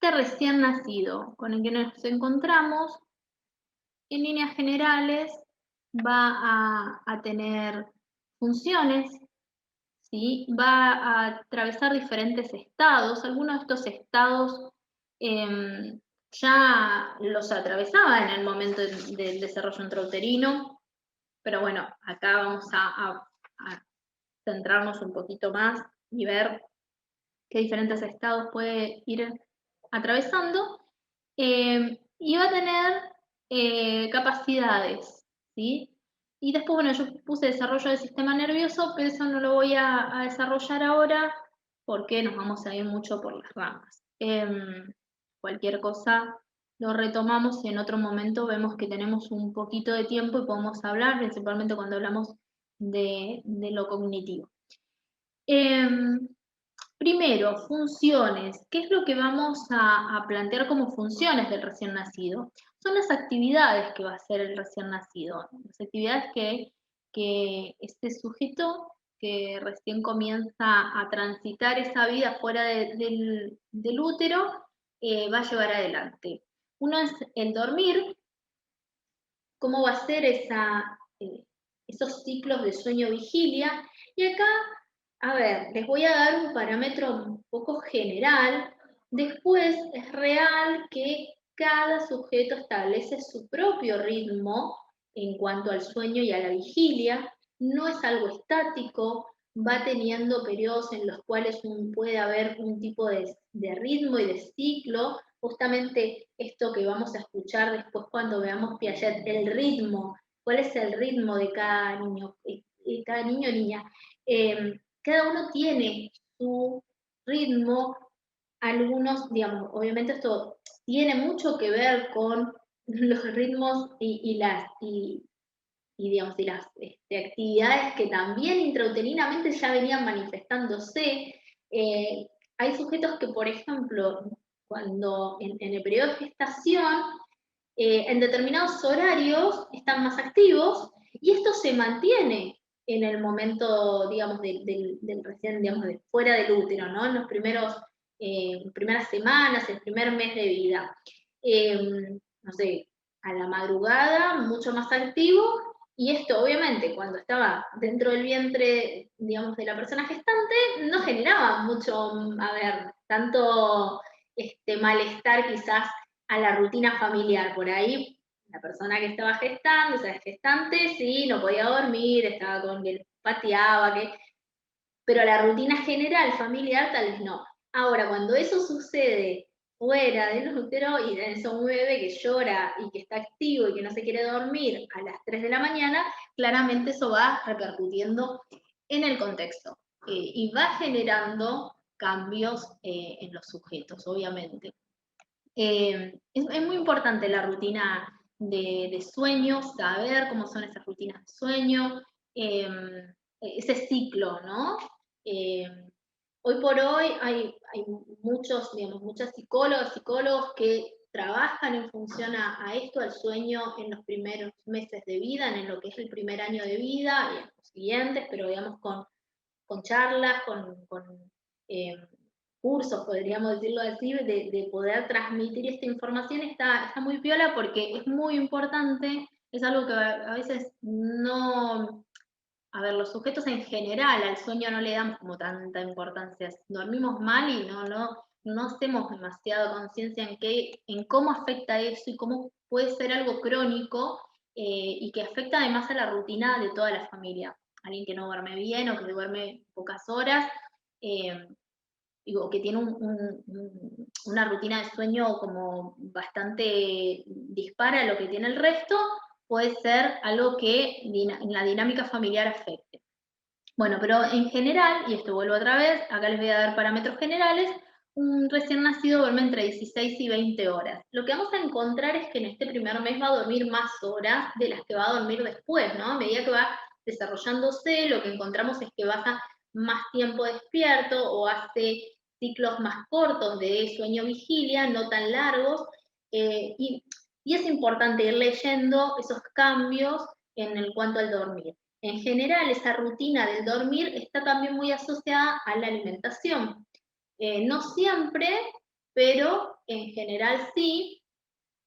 este recién nacido con el que nos encontramos, en líneas generales, va a tener funciones, ¿sí? Va a atravesar diferentes estados. Algunos de estos estados ya los atravesaba en el momento del desarrollo intrauterino, pero bueno, acá vamos a centrarnos un poquito más y ver qué diferentes estados puede ir atravesando. Y va a tener capacidades, ¿sí? Y después, bueno, yo puse desarrollo del sistema nervioso, pero eso no lo voy a desarrollar ahora porque nos vamos a ir mucho por las ramas. Cualquier cosa lo retomamos y en otro momento vemos que tenemos un poquito de tiempo y podemos hablar, principalmente cuando hablamos de lo cognitivo. Em, Primero, funciones. ¿Qué es lo que vamos a plantear como funciones del recién nacido? Son las actividades que va a hacer el recién nacido, las actividades que este sujeto que recién comienza a transitar esa vida fuera del útero va a llevar adelante. Uno es el dormir, cómo va a ser esos ciclos de sueño-vigilia. Y acá, a ver, les voy a dar un parámetro un poco general. Después es real que cada sujeto establece su propio ritmo en cuanto al sueño y a la vigilia. No es algo estático, va teniendo periodos en los cuales puede haber un tipo de ritmo y de ciclo. Justamente esto que vamos a escuchar después cuando veamos Piaget, el ritmo, cuál es el ritmo de cada niño o niña. Cada uno tiene su ritmo, algunos, digamos, obviamente esto tiene mucho que ver con los ritmos digamos, y las actividades que también intrauterinamente ya venían manifestándose. Hay sujetos que, por ejemplo, cuando en el periodo de gestación, en determinados horarios están más activos y esto se mantiene en el momento, digamos, del recién, digamos, de fuera del útero, ¿no? En los primeras semanas, el primer mes de vida. No sé, a la madrugada, mucho más activo, y esto obviamente cuando estaba dentro del vientre, digamos, de la persona gestante, no generaba mucho, a ver, tanto malestar quizás a la rutina familiar. Por ahí, la persona que estaba gestando, o sea, gestante, sí, no podía dormir, estaba con que pateaba, pero la rutina general familiar tal vez no. Ahora, cuando eso sucede fuera del útero y es un bebé que llora y que está activo y que no se quiere dormir a las 3 de la mañana, claramente eso va repercutiendo en el contexto y va generando cambios en los sujetos, obviamente. Es muy importante la rutina de sueño, saber cómo son esas rutinas de sueño, eh, ese ciclo, ¿no? Eh, Hoy por hoy hay muchos, digamos, muchas psicólogos que trabajan en función a esto, al sueño en los primeros meses de vida, en lo que es el primer año de vida y en los siguientes, pero digamos con charlas, con cursos, podríamos decirlo así, de poder transmitir esta información está muy piola porque es muy importante, es algo que a veces no, a ver, los sujetos en general al sueño no le damos como tanta importancia, dormimos mal y no hacemos demasiada conciencia en cómo afecta eso y cómo puede ser algo crónico y que afecta además a la rutina de toda la familia. Alguien que no duerme bien o que duerme pocas horas, eh, digo, que tiene una rutina de sueño como bastante dispara a lo que tiene el resto, puede ser algo que en la dinámica familiar afecte. Bueno, pero en general, y esto vuelvo otra vez, acá les voy a dar parámetros generales, un recién nacido duerme entre 16 y 20 horas. Lo que vamos a encontrar es que en este primer mes va a dormir más horas de las que va a dormir después, ¿no? A medida que va desarrollándose, lo que encontramos es que pasa más tiempo despierto o hace ciclos más cortos de sueño-vigilia, no tan largos, y es importante ir leyendo esos cambios en el cuanto al dormir. En general, esa rutina del dormir está también muy asociada a la alimentación. No siempre pero en general sí.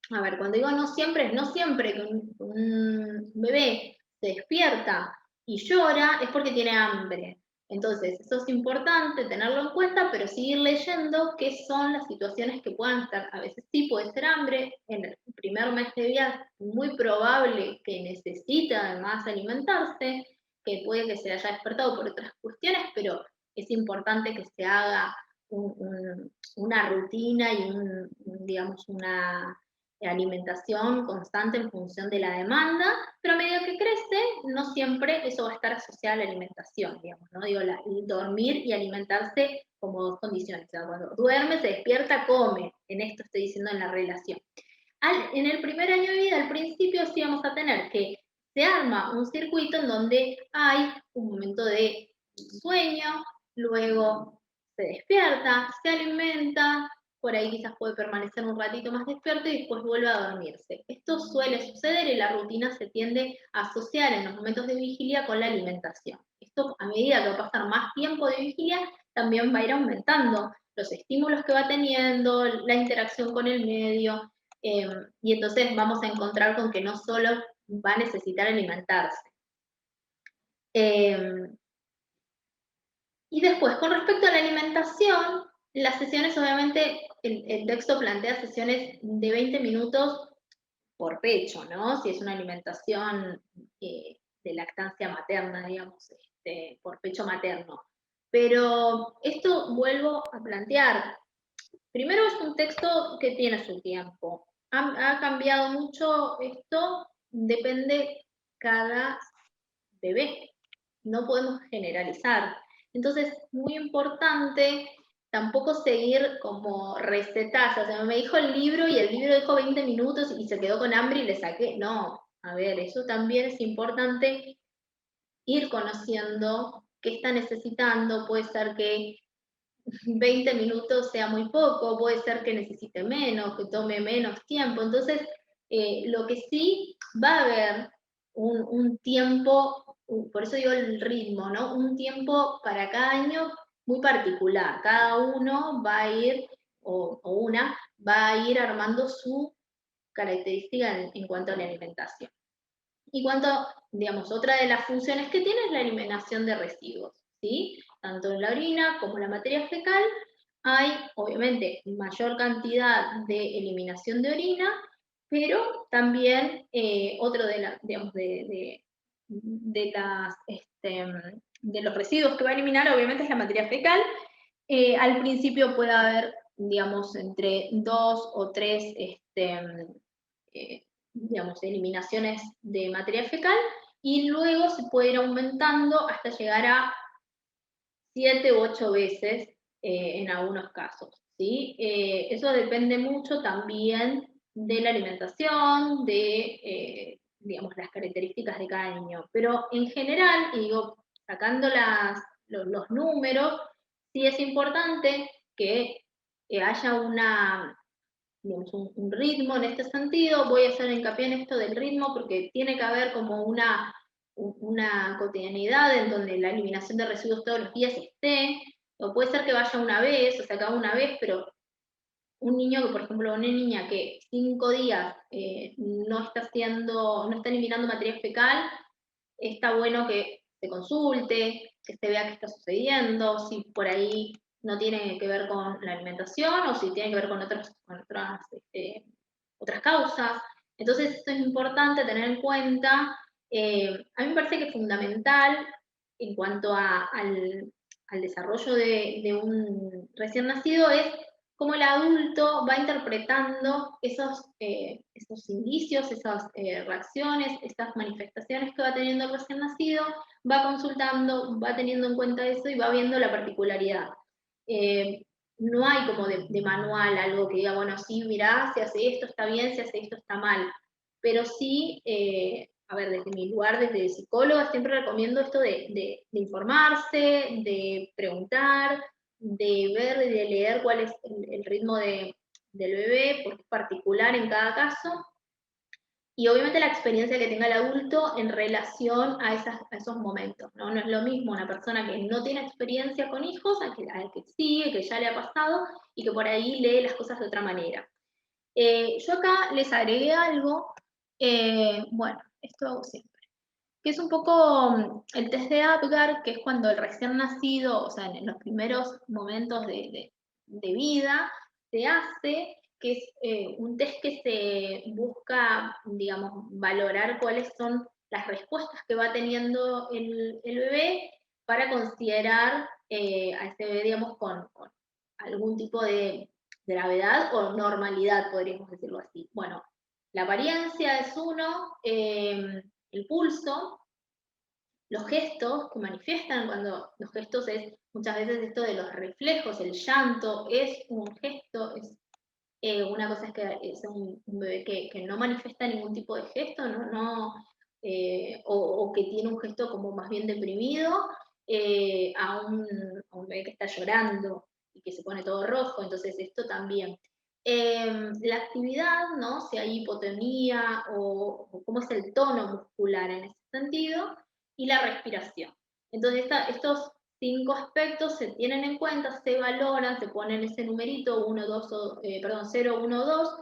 A ver, cuando digo no siempre, es no siempre que un bebé se despierta y llora es porque tiene hambre. Entonces, eso es importante tenerlo en cuenta, pero seguir leyendo qué son las situaciones que puedan estar. A veces sí puede ser hambre, en el primer mes de vida es muy probable que necesite además alimentarse, que puede que se haya despertado por otras cuestiones, pero es importante que se haga una rutina y digamos, una alimentación constante en función de la demanda, pero a medida que crece, no siempre eso va a estar asociado a la alimentación, digamos, ¿no? Digo, el dormir y alimentarse como dos condiciones. O sea, cuando duerme, se despierta, come. En esto estoy diciendo en la relación. En el primer año de vida, al principio, sí vamos a tener que se arma un circuito en donde hay un momento de sueño, luego se despierta, se alimenta, por ahí quizás puede permanecer un ratito más despierto y después vuelve a dormirse. Esto suele suceder y la rutina se tiende a asociar en los momentos de vigilia con la alimentación. Esto, a medida que va a pasar más tiempo de vigilia, también va a ir aumentando los estímulos que va teniendo, la interacción con el medio, y entonces vamos a encontrar con que no solo va a necesitar alimentarse. Y después, con respecto a la alimentación, las sesiones, obviamente, el texto plantea sesiones de 20 minutos por pecho, ¿no? Si es una alimentación de lactancia materna, digamos, por pecho materno. Pero esto vuelvo a plantear. Primero es un texto que tiene su tiempo. Ha cambiado mucho esto, depende cada bebé. No podemos generalizar. Entonces, muy importante tampoco seguir como recetas. O sea, me dijo el libro y el libro dijo 20 minutos y se quedó con hambre y le saqué. No, a ver, eso también es importante ir conociendo qué está necesitando. Puede ser que 20 minutos sea muy poco, puede ser que necesite menos, que tome menos tiempo. Entonces, lo que sí va a haber un tiempo, por eso digo el ritmo, ¿no? Un tiempo para cada año muy particular. Cada uno va a ir, o una, va a ir armando su característica en cuanto a la alimentación. Y cuanto, digamos, otra de las funciones que tiene es la eliminación de residuos, ¿sí? Tanto en la orina como en la materia fecal hay, obviamente, mayor cantidad de eliminación de orina, pero también otro digamos, de los residuos que va a eliminar, obviamente, es la materia fecal. Al principio puede haber, digamos, entre 2 o 3 digamos, eliminaciones de materia fecal, y luego se puede ir aumentando hasta llegar a 7 u 8 veces en algunos casos, ¿sí? Eso depende mucho también de la alimentación, digamos, las características de cada niño. Pero en general, y digo, sacando los números, sí es importante que haya digamos, un ritmo en este sentido. Voy a hacer hincapié en esto del ritmo porque tiene que haber como una cotidianidad en donde la eliminación de residuos todos los días esté, o puede ser que vaya una vez, o sea, que haga una vez, pero un niño que, por ejemplo, una niña que 5 días no está eliminando materia fecal, está bueno que se consulte, que se vea qué está sucediendo, si por ahí no tiene que ver con la alimentación o si tiene que ver con otras causas. Entonces, esto es importante tener en cuenta. A mí me parece que es fundamental en cuanto al desarrollo de un recién nacido es cómo el adulto va interpretando esos indicios, esas reacciones, estas manifestaciones que va teniendo el recién nacido, va consultando, va teniendo en cuenta eso y va viendo la particularidad. No hay como de manual algo que diga, bueno, sí, mirá, si hace esto está bien, si hace esto está mal, pero sí, a ver, desde mi lugar, desde psicóloga, siempre recomiendo esto de informarse, de preguntar, de ver y de leer cuál es el ritmo del bebé, porque es particular en cada caso. y obviamente la experiencia que tenga el adulto en relación a esos momentos, ¿no? No es lo mismo una persona que no tiene experiencia con hijos al que sigue, que ya le ha pasado y que por ahí lee las cosas de otra manera. Yo acá les agregué algo, bueno, esto hago siempre, que es un poco el test de Apgar, que es cuando el recién nacido, o sea, en los primeros momentos de vida, se hace, que es un test que se busca, digamos, valorar cuáles son las respuestas que va teniendo el bebé para considerar a ese bebé, digamos, con algún tipo de gravedad o normalidad, podríamos decirlo así. Bueno, la apariencia es uno, el pulso, los gestos que manifiestan, cuando los gestos es muchas veces esto de los reflejos, el llanto es un gesto, es una cosa es que es un bebé que no manifiesta ningún tipo de gesto, o que tiene un gesto como más bien deprimido, a un bebé que está llorando y que se pone todo rojo, entonces esto también. La actividad, ¿no? Si hay hipotonía o cómo es el tono muscular en ese sentido, y la respiración. Entonces, estos 5 aspectos se tienen en cuenta, se valoran, se ponen ese numerito 1, 2, perdón, 0, 1, 2,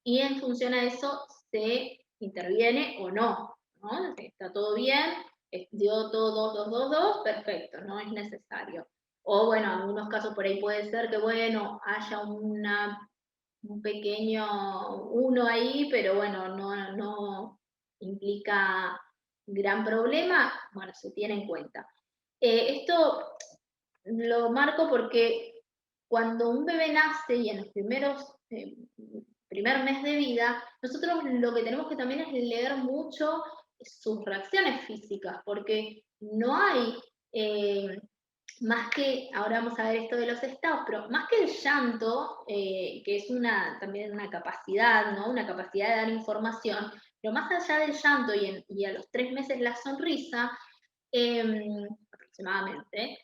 y en función a eso se interviene o no, ¿no? Está todo bien, dio todo 2, 2, 2, 2, perfecto, no es necesario. O bueno, en algunos casos por ahí puede ser que, bueno, haya un pequeño uno ahí, pero bueno, no implica gran problema, bueno, se tiene en cuenta. Esto lo marco porque cuando un bebé nace y en los primer mes de vida, nosotros lo que tenemos que también es leer mucho sus reacciones físicas, porque no hay más que, ahora vamos a ver esto de los estados, pero más que el llanto, que es también una capacidad, ¿no? Una capacidad de dar información, pero más allá del llanto y a los 3 meses la sonrisa, aproximadamente,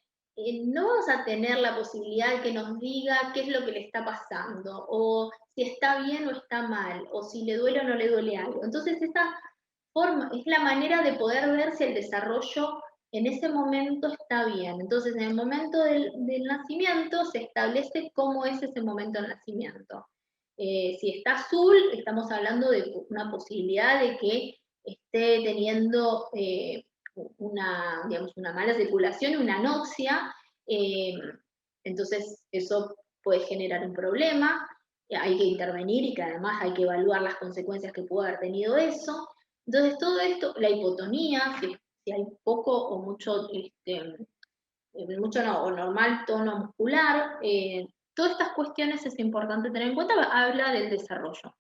no vamos a tener la posibilidad de que nos diga qué es lo que le está pasando, o si está bien o está mal, o si le duele o no le duele algo. Entonces, esta forma es la manera de poder ver si el desarrollo en ese momento está bien. Entonces, en el momento del nacimiento se establece cómo es ese momento del nacimiento. Si está azul, estamos hablando de una posibilidad de que esté teniendo digamos, una mala circulación y una anoxia, eh, entonces eso puede generar un problema, hay que intervenir y que además hay que evaluar las consecuencias que puede haber tenido eso. Entonces todo esto, la hipotonía, si hay poco o mucho, mucho no, o normal tono muscular, todas estas cuestiones es importante tener en cuenta, habla del desarrollo.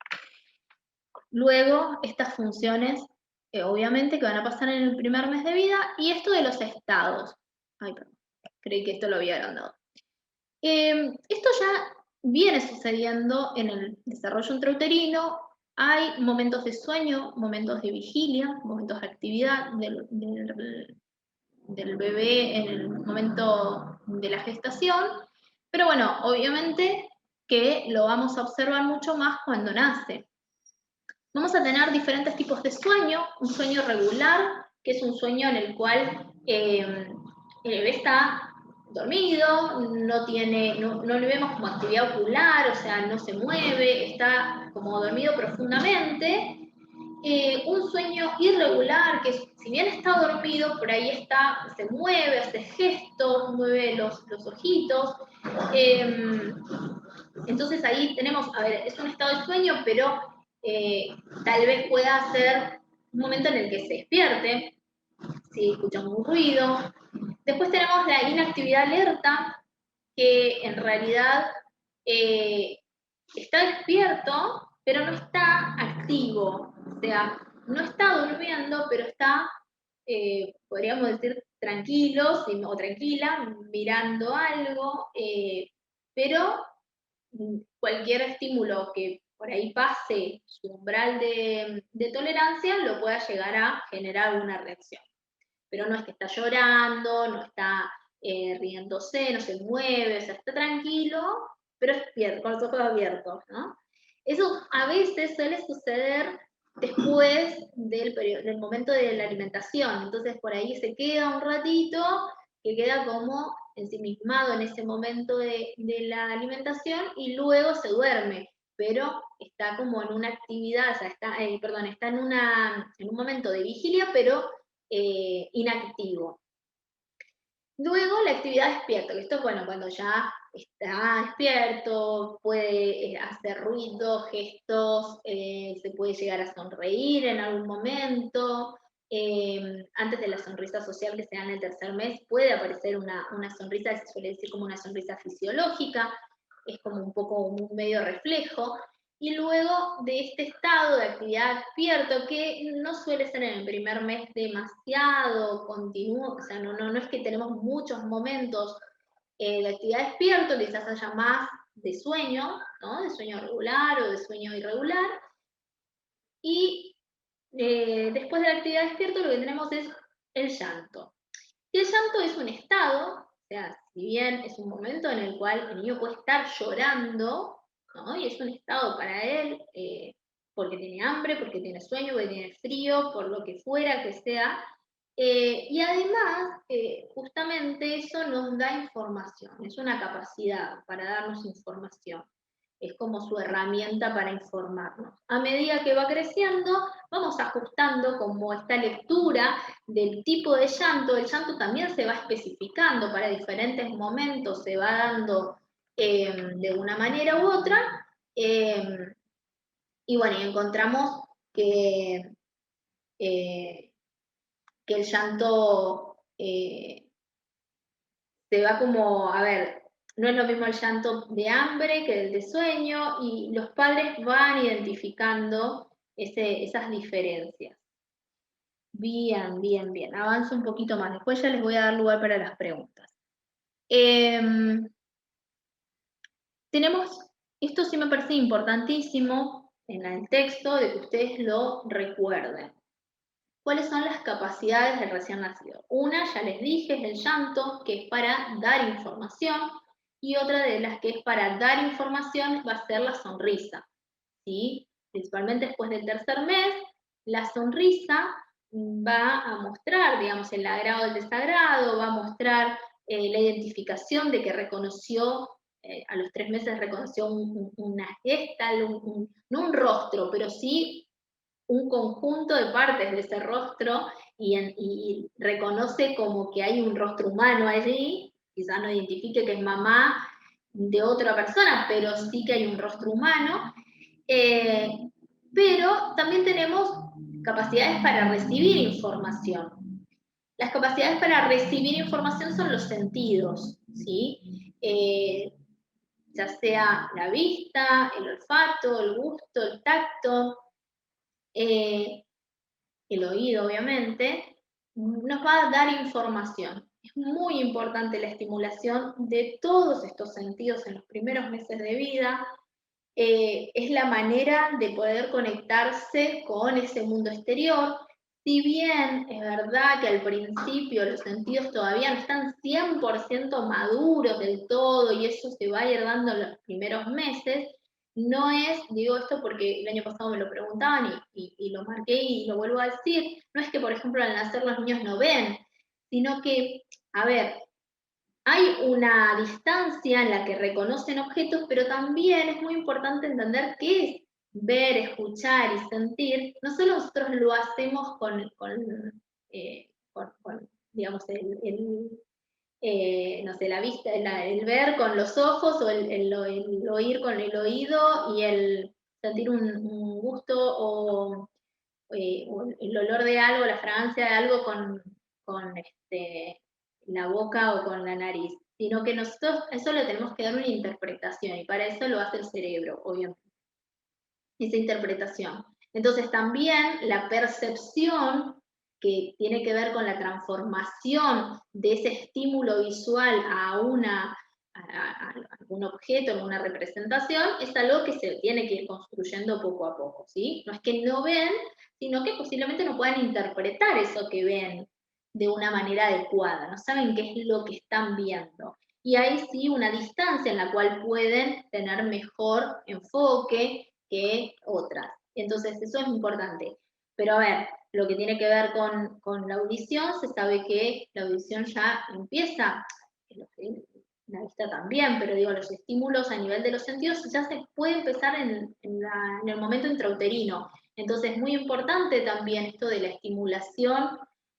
Luego, estas funciones, obviamente, que van a pasar en el primer mes de vida, y esto de los estados. Ay, perdón, creí que esto lo había agrandado. Esto ya viene sucediendo en el desarrollo intrauterino. Hay momentos de sueño, momentos de vigilia, momentos de actividad del bebé en el momento de la gestación, pero bueno, obviamente que lo vamos a observar mucho más cuando nace. Vamos a tener diferentes tipos de sueño, un sueño regular, que es un sueño en el cual el bebé está dormido, no le vemos como actividad ocular, o sea, no se mueve, está como dormido profundamente. Un sueño irregular, que si bien está dormido, por ahí se mueve, hace gestos, mueve los ojitos. Entonces ahí tenemos, a ver, es un estado de sueño, pero tal vez pueda ser un momento en el que se despierte, si escuchamos un ruido. Después tenemos la inactividad alerta, que en realidad eh, está despierto, pero no está activo. O sea, no está durmiendo, pero está, podríamos decir, tranquilo o tranquila, mirando algo, pero cualquier estímulo que por ahí pase su umbral de tolerancia lo pueda llegar a generar una reacción. Pero no es que está llorando, no está riéndose, no se mueve, o sea, está tranquilo, pero despierto, con los ojos abiertos, ¿no? Eso a veces suele suceder después del momento de la alimentación, entonces por ahí se queda un ratito, que queda como ensimismado en ese momento de la alimentación y luego se duerme, pero está como en una actividad, o sea, perdón, está en un momento de vigilia, pero inactivo. Luego la actividad despierto, que esto es bueno, cuando ya está despierto, puede hacer ruidos, gestos, se puede llegar a sonreír en algún momento. Antes de la sonrisa social que se da en el tercer mes, puede aparecer una sonrisa, se suele decir como una sonrisa fisiológica, es como un poco un medio reflejo. Y luego de este estado de actividad despierto, que no suele ser en el primer mes demasiado continuo, o sea, no es que tenemos muchos momentos de actividad despierto, quizás haya más de sueño, ¿no? De sueño regular o de sueño irregular. Y después de la actividad despierto lo que tenemos es el llanto. Y el llanto es un estado, o sea, si bien es un momento en el cual el niño puede estar llorando, ¿no? Y es un estado para él, porque tiene hambre, porque tiene sueño, porque tiene frío, por lo que fuera que sea. Y además, justamente eso nos da información, es una capacidad para darnos información. Es como su herramienta para informarnos. A medida que va creciendo, vamos ajustando como esta lectura del tipo de llanto. El llanto también se va especificando para diferentes momentos, se va dando de una manera u otra. Eh, y bueno, y encontramos que, eh, que el llanto se va como, a ver, no es lo mismo el llanto de hambre que el de sueño, y los padres van identificando esas diferencias. Bien, bien, bien. Avanzo un poquito más. Después ya les voy a dar lugar para las preguntas. Tenemos, esto sí me parece importantísimo en el texto, de que ustedes lo recuerden. ¿Cuáles son las capacidades del recién nacido? Una, ya les dije, es el llanto, que es para dar información, y otra de las que es para dar información va a ser la sonrisa, ¿sí? Principalmente después del tercer mes, la sonrisa va a mostrar, digamos, el agrado del desagrado, va a mostrar la identificación de que reconoció, a los 3 meses reconoció una gesta, no un rostro, pero sí un conjunto de partes de ese rostro, y reconoce como que hay un rostro humano allí, quizás no identifique que es mamá de otra persona, pero sí que hay un rostro humano. Eh, pero también tenemos capacidades para recibir información. Las capacidades para recibir información son los sentidos, ¿sí? Ya sea la vista, el olfato, el gusto, el tacto, eh, el oído obviamente, nos va a dar información. Es muy importante la estimulación de todos estos sentidos en los primeros meses de vida. Es la manera de poder conectarse con ese mundo exterior. Si bien es verdad que al principio los sentidos todavía no están 100% maduros del todo, y eso se va a ir dando en los primeros meses, no es, digo esto porque el año pasado me lo preguntaban y lo marqué y lo vuelvo a decir, no es que, por ejemplo, al nacer los niños no ven, sino que, a ver, hay una distancia en la que reconocen objetos, pero también es muy importante entender qué es ver, escuchar y sentir. No solo nosotros lo hacemos digamos, no sé, la vista, el ver con los ojos, o el oír con el oído, y el sentir un gusto, o el olor de algo, la fragancia de algo con la boca o con la nariz, sino que nosotros eso le tenemos que dar una interpretación, y para eso lo hace el cerebro, obviamente, esa interpretación. Entonces también la percepción, que tiene que ver con la transformación de ese estímulo visual a algún objeto, a una representación, es algo que se tiene que ir construyendo poco a poco, ¿sí? No es que no ven, sino que posiblemente no puedan interpretar eso que ven de una manera adecuada, no saben qué es lo que están viendo. Y hay sí una distancia en la cual pueden tener mejor enfoque, que otras. Entonces, eso es importante. Pero a ver, lo que tiene que ver con la audición, se sabe que la audición ya empieza, la vista también, pero digo, los estímulos a nivel de los sentidos ya se puede empezar en el momento intrauterino. Entonces, es muy importante también esto de la estimulación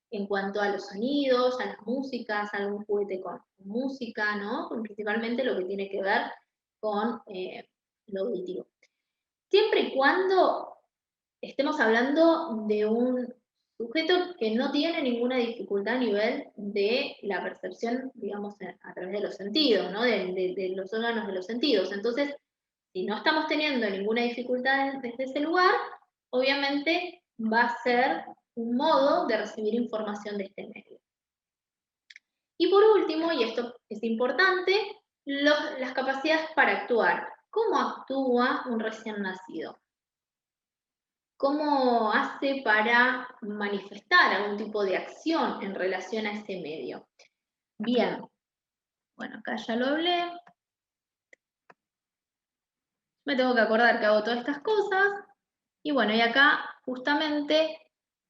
en cuanto a los sonidos, a las músicas, a algún juguete con música, ¿no? Principalmente lo que tiene que ver con lo auditivo. Siempre y cuando estemos hablando de un sujeto que no tiene ninguna dificultad a nivel de la percepción, digamos, a través de los sentidos, ¿no? De los órganos de los sentidos. Entonces, si no estamos teniendo ninguna dificultad desde ese lugar, obviamente va a ser un modo de recibir información de este medio. Y por último, y esto es importante, las capacidades para actuar. ¿Cómo actúa un recién nacido? ¿Cómo hace para manifestar algún tipo de acción en relación a ese medio? Bien, bueno, acá ya lo hablé. Me tengo que acordar que hago todas estas cosas. Y bueno, y acá justamente,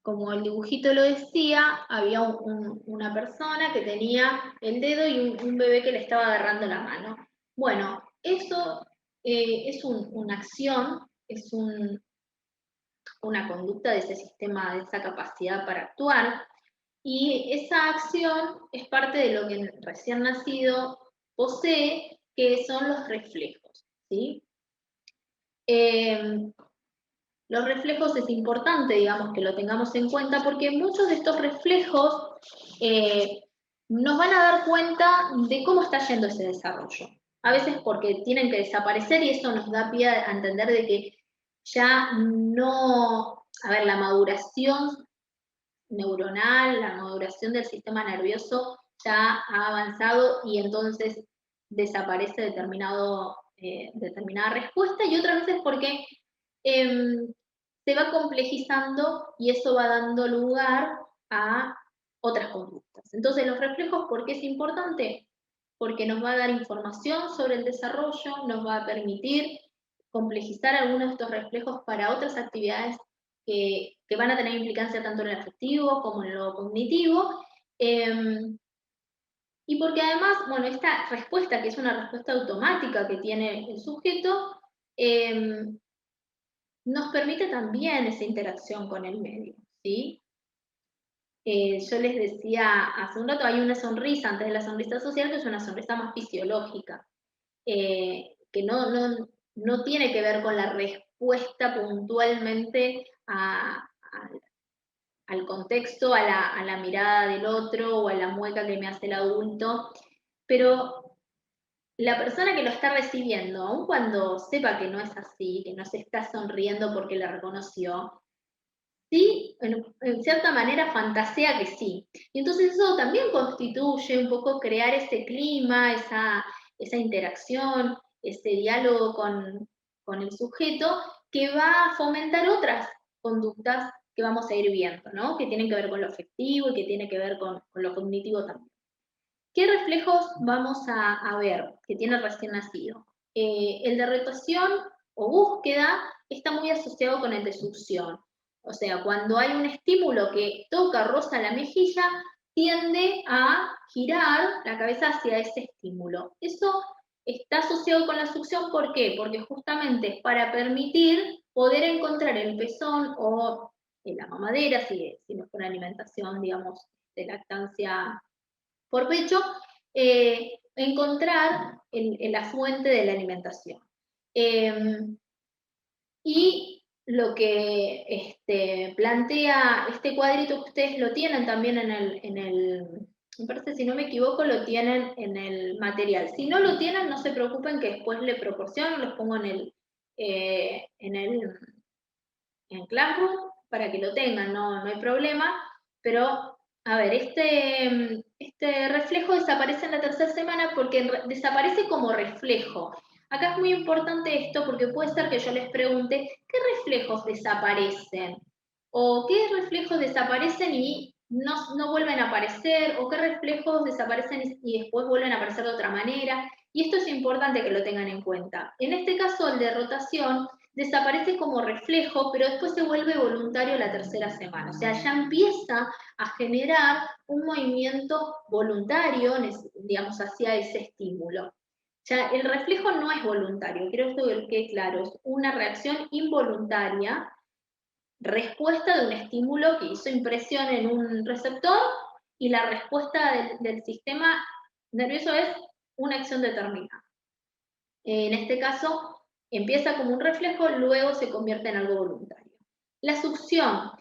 como el dibujito lo decía, había una persona que tenía el dedo y un bebé que le estaba agarrando la mano. Bueno, eso es una acción, es una conducta de ese sistema, de esa capacidad para actuar, y esa acción es parte de lo que el recién nacido posee, que son los reflejos, ¿sí? Los reflejos es importante, digamos, que lo tengamos en cuenta, porque muchos de estos reflejos nos van a dar cuenta de cómo está yendo ese desarrollo. A veces porque tienen que desaparecer y eso nos da pie a entender de que ya no, a ver, la maduración neuronal, la maduración del sistema nervioso ya ha avanzado y entonces desaparece determinada respuesta, y otras veces porque se va complejizando y eso va dando lugar a otras conductas. Entonces, los reflejos, ¿por qué es importante? Porque nos va a dar información sobre el desarrollo, nos va a permitir complejizar algunos de estos reflejos para otras actividades que van a tener implicancia tanto en lo afectivo como en lo cognitivo. Y porque además, bueno, esta respuesta, que es una respuesta automática que tiene el sujeto, nos permite también esa interacción con el medio, ¿sí? Yo les decía hace un rato, hay una sonrisa antes de la sonrisa social, que es una sonrisa más fisiológica, que no tiene que ver con la respuesta puntualmente al contexto, a la mirada del otro o a la mueca que me hace el adulto, pero la persona que lo está recibiendo, aun cuando sepa que no es así, que no se está sonriendo porque la reconoció, sí, en cierta manera fantasea que sí. Y entonces eso también constituye un poco crear ese clima, esa interacción, ese diálogo con el sujeto, que va a fomentar otras conductas que vamos a ir viendo, ¿no? Que tienen que ver con lo afectivo y que tiene que ver con lo cognitivo también. ¿Qué reflejos vamos a ver que tiene el recién nacido? El de rotación o búsqueda está muy asociado con el de succión. O sea, cuando hay un estímulo que toca, roza la mejilla, tiende a girar la cabeza hacia ese estímulo. Eso está asociado con la succión, ¿por qué? Porque justamente es para permitir poder encontrar el pezón o en la mamadera, si no es con alimentación, digamos, de lactancia por pecho, encontrar la fuente de la alimentación. Y lo que plantea este cuadrito, que ustedes lo tienen también me parece, si no me equivoco, lo tienen en el material. Si no lo tienen, no se preocupen, que después le proporciono, los pongo en Classroom para que lo tengan, no hay problema, pero a ver, este reflejo desaparece en la tercera semana porque desaparece como reflejo. Acá es muy importante esto porque puede ser que yo les pregunte, ¿qué reflejos desaparecen? ¿O qué reflejos desaparecen y no vuelven a aparecer? ¿O qué reflejos desaparecen y después vuelven a aparecer de otra manera? Y esto es importante que lo tengan en cuenta. En este caso, el de rotación desaparece como reflejo, pero después se vuelve voluntario la tercera semana. O sea, ya empieza a generar un movimiento voluntario, digamos, hacia ese estímulo. Ya el reflejo no es voluntario, creo que quede claro, es una reacción involuntaria, respuesta de un estímulo que hizo impresión en un receptor, y la respuesta del sistema nervioso es una acción determinada. En este caso, empieza como un reflejo, luego se convierte en algo voluntario. La succión.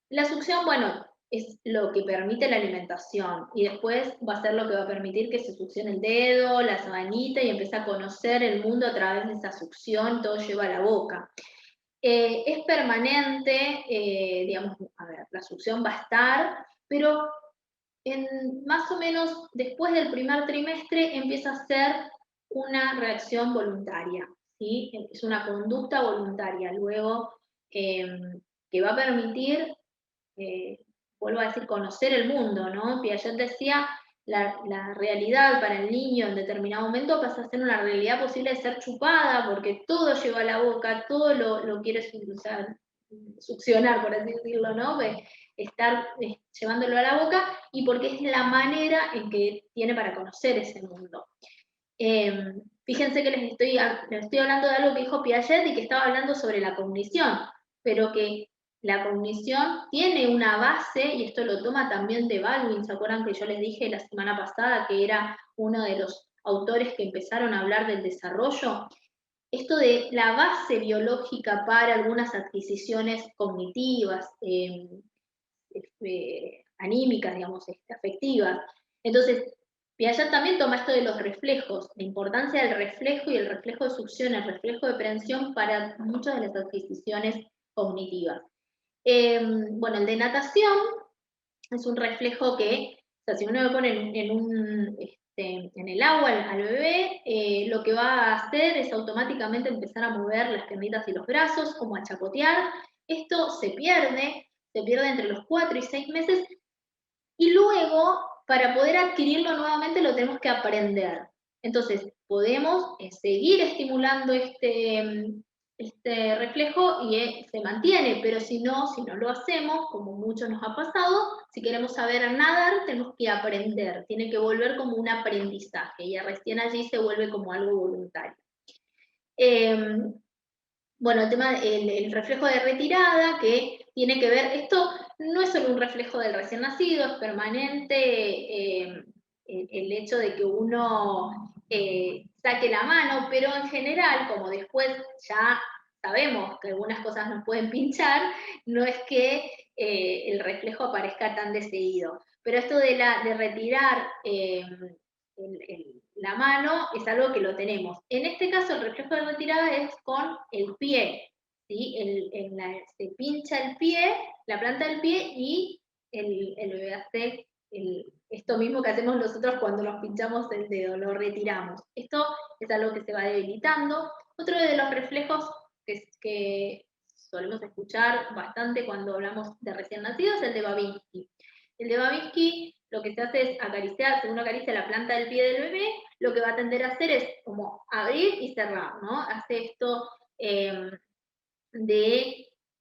La succión, bueno, es lo que permite la alimentación, y después va a ser lo que va a permitir que se succione el dedo, la sabanita, y empieza a conocer el mundo a través de esa succión, todo lleva a la boca. Es permanente, digamos, a ver, la succión va a estar, pero más o menos después del primer trimestre empieza a ser una reacción voluntaria, ¿sí? Es una conducta voluntaria, luego que va a permitir, eh, vuelvo a decir, conocer el mundo, ¿no? Piaget decía, la realidad para el niño en determinado momento pasa a ser una realidad posible de ser chupada, porque todo lleva a la boca, todo lo quiere succionar, por así decirlo, ¿no? Estar llevándolo a la boca, y porque es la manera en que tiene para conocer ese mundo. Fíjense que les estoy hablando de algo que dijo Piaget y que estaba hablando sobre la cognición, pero que la cognición tiene una base, y esto lo toma también de Baldwin. ¿Se acuerdan que yo les dije la semana pasada que era uno de los autores que empezaron a hablar del desarrollo? Esto de la base biológica para algunas adquisiciones cognitivas, anímicas, digamos, afectivas. Entonces, Piaget también toma esto de los reflejos, la importancia del reflejo y el reflejo de succión, el reflejo de prehensión para muchas de las adquisiciones cognitivas. Bueno, el de natación es un reflejo que, o sea, si uno lo pone en el agua al bebé, lo que va a hacer es automáticamente empezar a mover las piernitas y los brazos, como a chapotear. Esto se pierde entre los 4 y 6 meses, y luego, para poder adquirirlo nuevamente, lo tenemos que aprender. Entonces, podemos seguir estimulando este reflejo y se mantiene, pero si no lo hacemos, como mucho nos ha pasado, si queremos saber nadar, tenemos que aprender, tiene que volver como un aprendizaje, y recién allí se vuelve como algo voluntario. Bueno, el tema del reflejo de retirada, que tiene que ver, esto no es solo un reflejo del recién nacido, es permanente, el hecho de que uno saque la mano, pero en general, como después ya sabemos que algunas cosas nos pueden pinchar, no es que el reflejo aparezca tan de seguido. Pero esto de retirar la mano es algo que lo tenemos. En este caso, el reflejo de retirada es con el pie, ¿sí? Se pincha el pie, la planta del pie, y el bebé hace esto mismo que hacemos nosotros cuando nos pinchamos el dedo, lo retiramos. Esto es algo que se va debilitando. Otro de los reflejos que solemos escuchar bastante cuando hablamos de recién nacidos es el de Babinski. El de Babinski, lo que se hace es acariciar, según acaricia la planta del pie del bebé, lo que va a tender a hacer es como abrir y cerrar, ¿no? Hace esto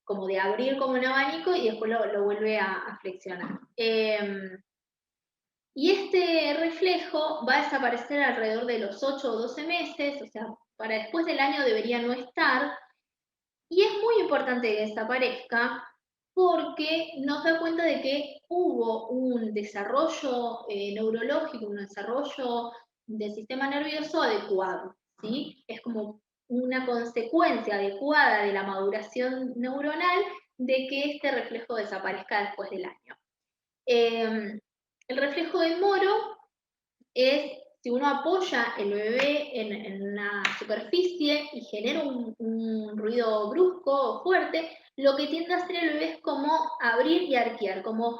como de abrir como un abanico, y después lo vuelve a flexionar. Y este reflejo va a desaparecer alrededor de los 8 o 12 meses, o sea, para después del año debería no estar, y es muy importante que desaparezca porque nos da cuenta de que hubo un desarrollo neurológico, un desarrollo del sistema nervioso adecuado, ¿sí? Es como una consecuencia adecuada de la maduración neuronal de que este reflejo desaparezca después del año. El reflejo de Moro es si uno apoya el bebé en una superficie y genera un ruido brusco o fuerte, lo que tiende a hacer el bebé es como abrir y arquear, como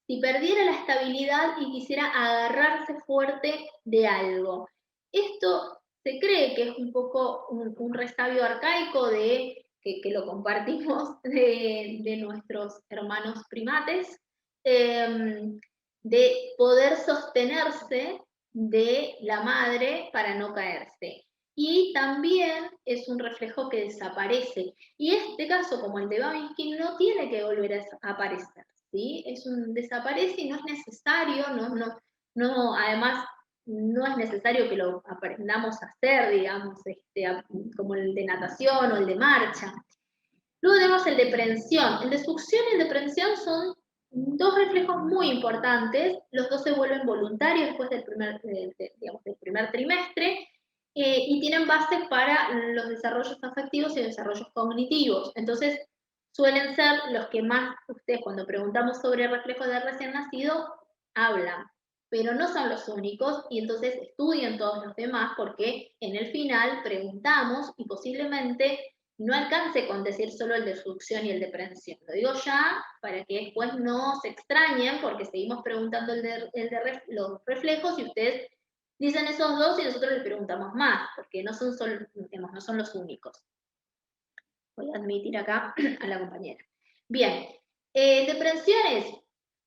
si perdiera la estabilidad y quisiera agarrarse fuerte de algo. Esto se cree que es un poco un resabio arcaico que lo compartimos de nuestros hermanos primates, de poder sostenerse de la madre para no caerse. y también es un reflejo que desaparece. Y este caso, como el de Babinski, no tiene que volver a aparecer, ¿sí? Desaparece y no es necesario, además, no es necesario que lo aprendamos a hacer, digamos, como el de natación o el de marcha. Luego tenemos el de prensión. El de succión y el de prensión son dos reflejos muy importantes. Los dos se vuelven voluntarios después del primer trimestre y tienen base para los desarrollos afectivos y desarrollos cognitivos. Entonces, suelen ser los que más ustedes, cuando preguntamos sobre reflejos de recién nacido, hablan. Pero no son los únicos y entonces estudien todos los demás porque en el final preguntamos y posiblemente no alcance con decir solo el de succión y el de prensión. Lo digo ya para que después no se extrañen porque seguimos preguntando los reflejos y ustedes dicen esos dos y nosotros les preguntamos más, porque no son, digamos, no son los únicos. Voy a admitir acá a la compañera. Bien, de prensiones,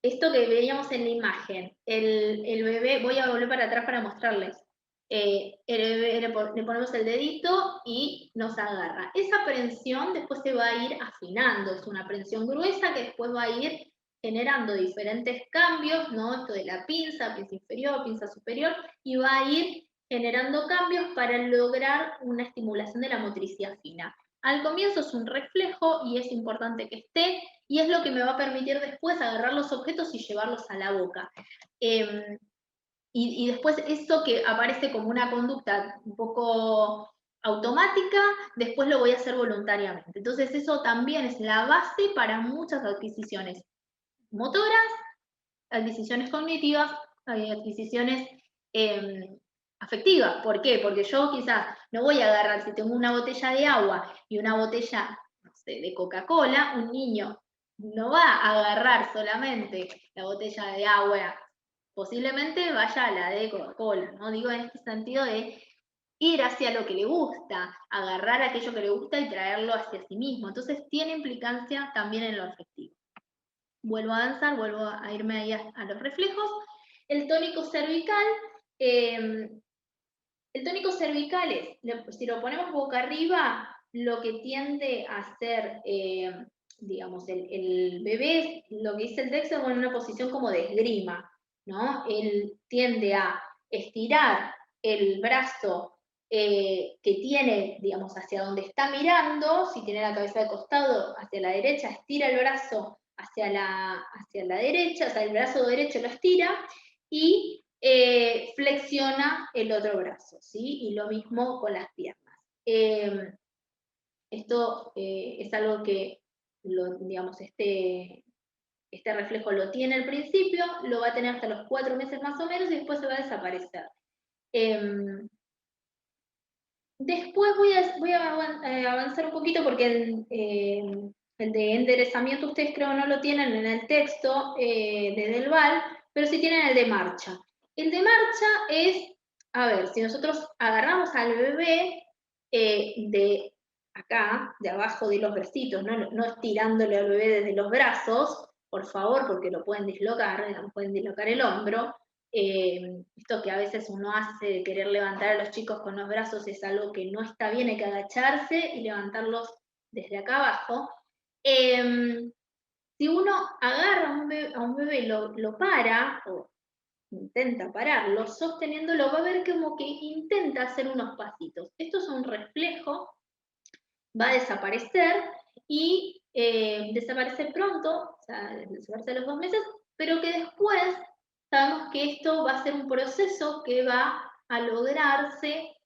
esto que veíamos en la imagen, el bebé, voy a volver para atrás para mostrarles. El bebé le ponemos el dedito y nos agarra. Esa prensión después se va a ir afinando, es una prensión gruesa que después va a ir generando diferentes cambios, ¿no? Esto de la pinza inferior, pinza superior, y va a ir generando cambios para lograr una estimulación de la motricidad fina. Al comienzo es un reflejo y es importante que esté, y es lo que me va a permitir después agarrar los objetos y llevarlos a la boca. Y después eso que aparece como una conducta un poco automática, después lo voy a hacer voluntariamente. Entonces eso también es la base para muchas adquisiciones motoras, adquisiciones cognitivas, adquisiciones afectivas. ¿Por qué? Porque yo quizás no voy a agarrar, si tengo una botella de agua y una botella, no sé, de Coca-Cola, un niño no va a agarrar solamente la botella de agua, posiblemente vaya a la de Coca-Cola, ¿no? Digo en este sentido de ir hacia lo que le gusta, agarrar aquello que le gusta y traerlo hacia sí mismo. Entonces tiene implicancia también en lo afectivo. Vuelvo a avanzar, vuelvo a irme ahí a los reflejos. El tónico cervical, es, si lo ponemos boca arriba, lo que tiende a hacer, digamos, el bebé, lo que dice el texto, en una posición como de esgrima, ¿no? Él tiende a estirar el brazo que tiene, digamos, hacia donde está mirando, si tiene la cabeza de costado hacia la derecha, estira el brazo hacia la derecha, o sea, el brazo derecho lo estira, y flexiona el otro brazo, ¿sí? Y lo mismo con las piernas. Esto es algo que, digamos, este reflejo lo tiene al principio, lo va a tener hasta los 4 meses más o menos y después se va a desaparecer. Después voy a avanzar un poquito porque el de enderezamiento ustedes creo no lo tienen en el texto de Delval, pero sí tienen el de marcha. El de marcha es, a ver, si nosotros agarramos al bebé de acá, de abajo de los bracitos, no estirándole al bebé desde los brazos, por favor, porque lo pueden dislocar el hombro, esto que a veces uno hace de querer levantar a los chicos con los brazos es algo que no está bien, hay que agacharse y levantarlos desde acá abajo. Si uno agarra a un bebé y lo para, o intenta pararlo, sosteniéndolo, va a ver como que intenta hacer unos pasitos. Esto es un reflejo, va a desaparecer y desaparece pronto, o sea, desaparece a los 2 meses, pero que después sabemos que esto va a ser un proceso que va a lograrse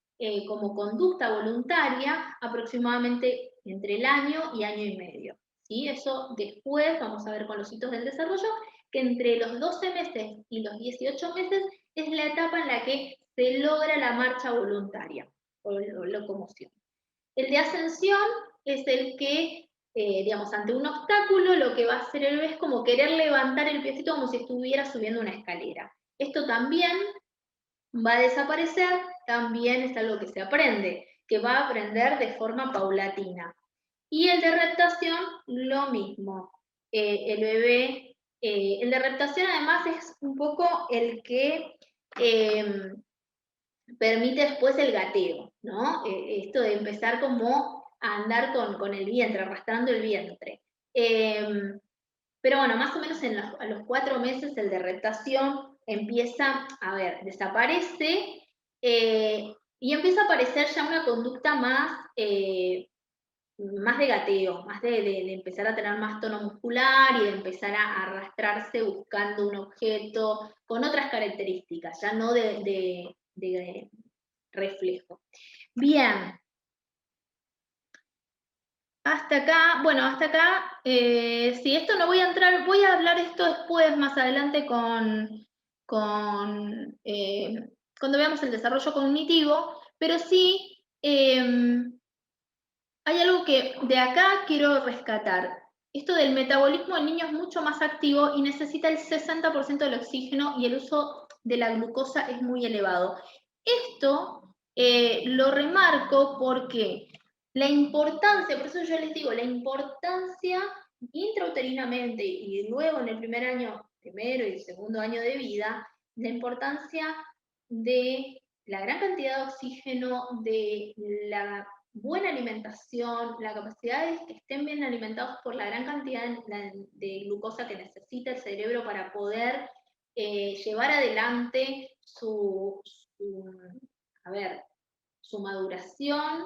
como conducta voluntaria aproximadamente entre el año y año y medio. ¿Sí? Eso después vamos a ver con los hitos del desarrollo, que entre los 12 meses y los 18 meses es la etapa en la que se logra la marcha voluntaria o locomoción. El de ascensión es el que, digamos, ante un obstáculo, lo que va a hacer el bebé es como querer levantar el piecito como si estuviera subiendo una escalera. Esto también va a desaparecer, también es algo que se aprende, que va a aprender de forma paulatina. Y el de reptación, lo mismo. El bebé, el de reptación además es un poco el que permite después el gateo. ¿no? Esto de empezar como a andar con el vientre, arrastrando el vientre. Pero bueno, más o menos a los 4 meses el de rectación empieza, a ver, desaparece y empieza a aparecer ya una conducta más de gateo, más de empezar a tener más tono muscular y de empezar a arrastrarse buscando un objeto con otras características, ya no de reflejo. Bien, hasta acá, bueno, hasta acá, sí, esto no voy a entrar, voy a hablar esto después, más adelante, cuando veamos el desarrollo cognitivo, pero sí hay algo que de acá quiero rescatar. Esto del metabolismo del niño es mucho más activo y necesita el 60% del oxígeno y el uso de la glucosa es muy elevado. Esto lo remarco porque la importancia, por eso yo les digo, la importancia intrauterinamente y luego en el primero y segundo año de vida, la importancia de la gran cantidad de oxígeno, de la buena alimentación, la capacidad de que estén bien alimentados por la gran cantidad de glucosa que necesita el cerebro para poder llevar adelante a ver, su maduración,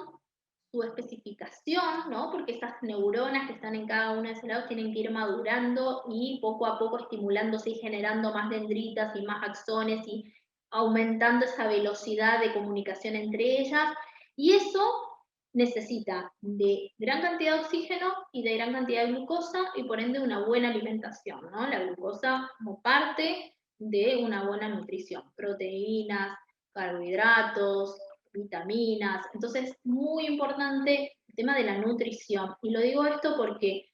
su especificación, ¿no? Porque esas neuronas que están en cada uno de esos lados tienen que ir madurando y poco a poco estimulándose y generando más dendritas y más axones y aumentando esa velocidad de comunicación entre ellas. Y eso necesita de gran cantidad de oxígeno y de gran cantidad de glucosa y por ende una buena alimentación, ¿no? La glucosa como parte de una buena nutrición, proteínas, carbohidratos, vitaminas. Entonces, muy importante el tema de la nutrición. Y lo digo esto porque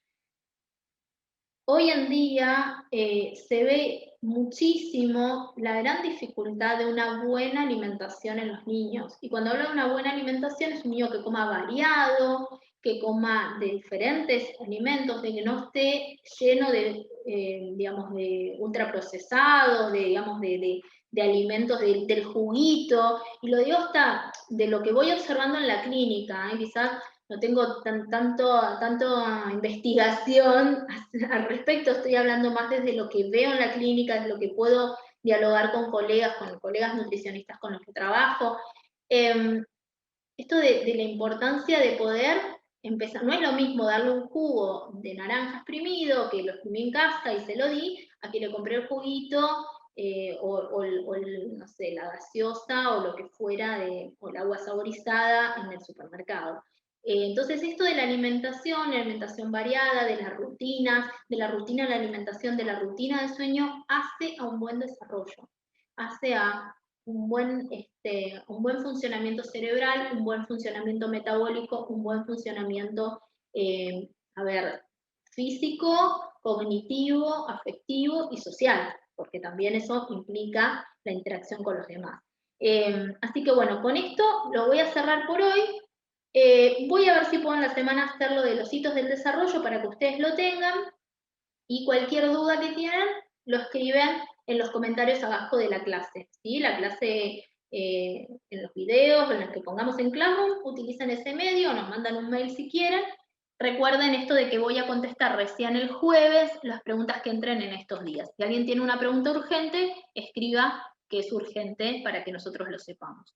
hoy en día se ve muchísimo la gran dificultad de una buena alimentación en los niños. Y cuando hablo de una buena alimentación es un niño que coma variado, que coma de diferentes alimentos, de que no esté lleno de, digamos, de ultraprocesados, digamos, de alimentos del juguito. Y lo digo hasta de lo que voy observando en la clínica, quizás no tengo tanto investigación al respecto, estoy hablando más desde lo que veo en la clínica, desde lo que puedo dialogar con colegas nutricionistas con los que trabajo. Esto de la importancia de poder empezar, no es lo mismo darle un jugo de naranja exprimido, que lo exprimí en casa y se lo di, a que le compré el juguito no sé, la gaseosa o lo que fuera, o el agua saborizada en el supermercado. Entonces, esto de la alimentación variada, de la rutina de la alimentación, de la rutina de sueño, hace a un buen desarrollo, hace a un buen funcionamiento cerebral, un buen funcionamiento metabólico, un buen funcionamiento, a ver, físico, cognitivo, afectivo y social, porque también eso implica la interacción con los demás. Así que bueno, con esto lo voy a cerrar por hoy. Voy a ver si puedo en la semana hacer lo de los hitos del desarrollo para que ustedes lo tengan y cualquier duda que tienen lo escriben en los comentarios abajo de la clase. ¿Sí? La clase en los videos, en los que pongamos en Classroom, utilizan ese medio, nos mandan un mail si quieren. Recuerden esto de que voy a contestar recién el jueves las preguntas que entren en estos días. Si alguien tiene una pregunta urgente, escriba que es urgente para que nosotros lo sepamos.